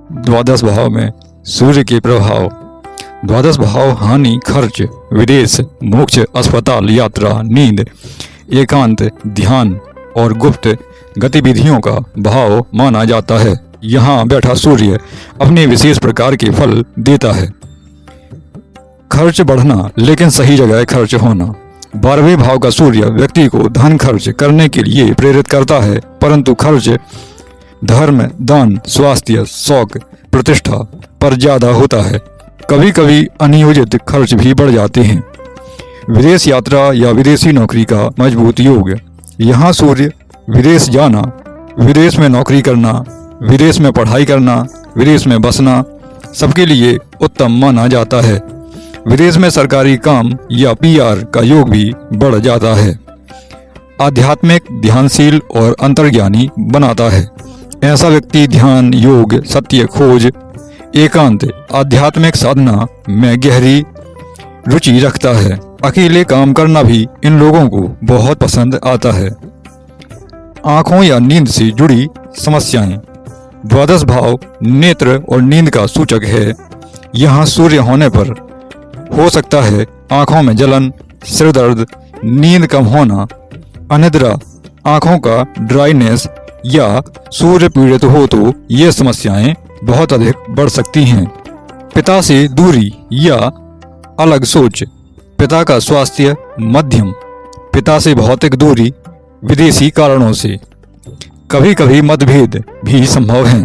द्वादश भाव में सूर्य के प्रभाव। द्वादश भाव हानि, खर्च, विदेश, मोक्ष, अस्पताल, यात्रा, नींद, एकांत, ध्यान और गुप्त गतिविधियों का भाव माना जाता है। यहाँ बैठा सूर्य अपने विशेष प्रकार के फल देता है। खर्च बढ़ना लेकिन सही जगह खर्च होना। 12वें भाव का सूर्य व्यक्ति को धन खर्च करने के लिए प्रेरित करता है, परंतु खर्च धर्म, दान, स्वास्थ्य, शौक, प्रतिष्ठा पर ज्यादा होता है। कभी कभी अनियोजित खर्च भी बढ़ जाते हैं। विदेश यात्रा या विदेशी नौकरी का मजबूत योग। यहाँ सूर्य विदेश जाना, विदेश में नौकरी करना, विदेश में पढ़ाई करना, विदेश में बसना सबके लिए उत्तम माना जाता है। विदेश में सरकारी काम या PR का योग भी बढ़ जाता है। आध्यात्मिक, ध्यानशील और अंतर्ज्ञानी बनाता है। ऐसा व्यक्ति ध्यान, योग, सत्य खोज, एकांत, आध्यात्मिक साधना में गहरी रुचि रखता है। अकेले काम करना भी इन लोगों को बहुत पसंद आता है। आंखों या नींद से जुड़ी समस्याएं। द्वादश भाव नेत्र और नींद का सूचक है। यहाँ सूर्य होने पर हो सकता है आंखों में जलन, सिर दर्द, नींद कम होना, अनिद्रा, आंखों का ड्राइनेस या सूर्य पीड़ित हो तो ये समस्याएं बहुत अधिक बढ़ सकती हैं। पिता से दूरी या अलग सोच। पिता का स्वास्थ्य मध्यम। पिता से भौतिक दूरी विदेशी कारणों से। कभी कभी मतभेद भी संभव हैं।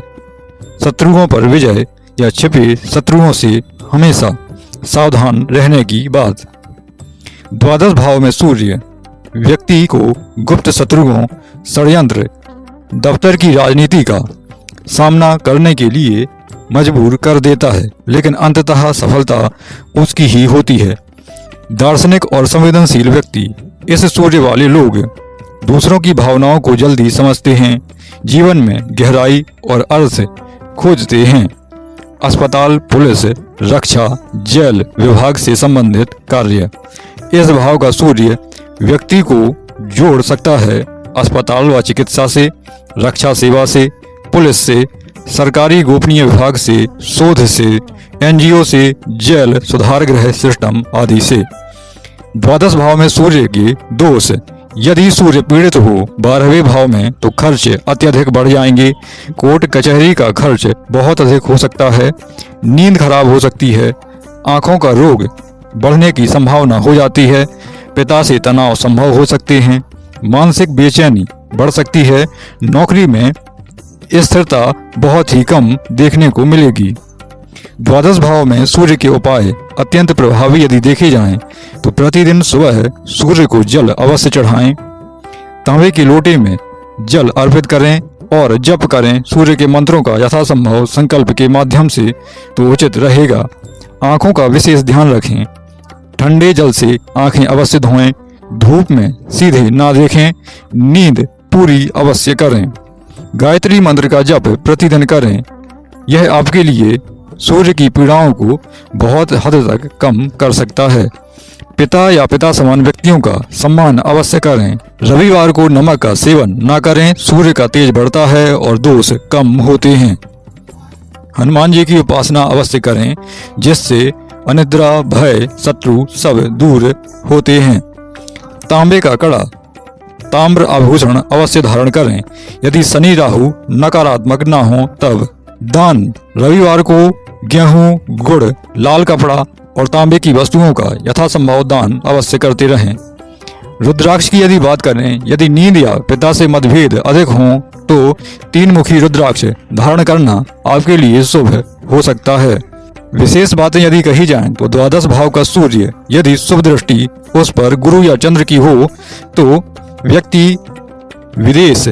शत्रुओं पर विजय या छिपे शत्रुओं से हमेशा सावधान रहने की बात। द्वादश भाव में सूर्य व्यक्ति को गुप्त शत्रुओं, षड्यंत्र, दफ्तर की राजनीति का सामना करने के लिए मजबूर कर देता है, लेकिन अंततः सफलता उसकी ही होती है। दार्शनिक और संवेदनशील व्यक्ति। इस सूर्य वाले लोग दूसरों की भावनाओं को जल्दी समझते हैं, जीवन में गहराई और अर्थ खोजते हैं। अस्पताल, पुलिस, रक्षा, जेल विभाग से संबंधित कार्य। इस भाव का सूर्य व्यक्ति को जोड़ सकता है अस्पताल व चिकित्सा से, रक्षा सेवा से, पुलिस से, सरकारी गोपनीय विभाग से, शोध से, NGO से, जेल, सुधार गृह सिस्टम आदि से। द्वादश भाव में सूर्य के दोष। यदि सूर्य पीड़ित हो 12वें भाव में तो खर्च अत्यधिक बढ़ जाएंगे। कोर्ट कचहरी का खर्च बहुत अधिक हो सकता है। नींद खराब हो सकती है। आंखों का रोग बढ़ने की संभावना हो जाती है। पिता से तनाव संभव हो सकते हैं। मानसिक बेचैनी बढ़ सकती है। नौकरी में स्थिरता बहुत ही कम देखने को मिलेगी। द्वादश भाव में सूर्य के उपाय अत्यंत प्रभावी यदि देखे जाएं तो प्रतिदिन सुबह सूर्य को जल अवश्य चढ़ाएं, तांबे के लोटे में जल अर्पित करें और जप करें। सूर्य के मंत्रों का यथासंभव संकल्प के माध्यम से तो उचित रहेगा। आंखों का विशेष ध्यान रखें। ठंडे जल से आंखें अवश्य धोएं। धूप में सीधे ना देखें। नींद पूरी अवश्य करें। गायत्री मंत्र का जप प्रतिदिन करें। यह आपके लिए सूर्य की पीड़ाओं को बहुत हद तक कम कर सकता है। पिता या पिता समान व्यक्तियों का सम्मान अवश्य करें। रविवार को नमक का सेवन ना करें। सूर्य का तेज बढ़ता है और दोष कम होते हैं। हनुमान जी की उपासना अवश्य करें, जिससे अनिद्रा, भय, शत्रु सब दूर होते हैं। तांबे का कड़ा, ताम्र आभूषण अवश्य धारण करें। यदि शनि राहु नकारात्मक ना हो तब। दान। रविवार को गेहूं, गुड़, लाल कपड़ा और तांबे की वस्तुओं का यथासंभव दान अवश्य करते रहें। रुद्राक्ष की यदि बात करें, यदि नींद या पिता से मतभेद अधिक हों तो 3 मुखी रुद्राक्ष धारण करना आपके लिए शुभ हो सकता है। विशेष बातें यदि कही जाएं तो द्वादश भाव का सूर्य यदि शुभ दृष्टि उस पर गुरु या चंद्र की हो तो व्यक्ति विदेश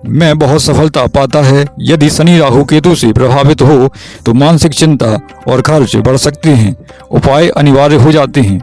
में बहुत सफलता पाता है। यदि शनि राहु केतु से प्रभावित हो तो मानसिक चिंता और खर्च बढ़ सकते हैं। उपाय अनिवार्य हो जाते हैं।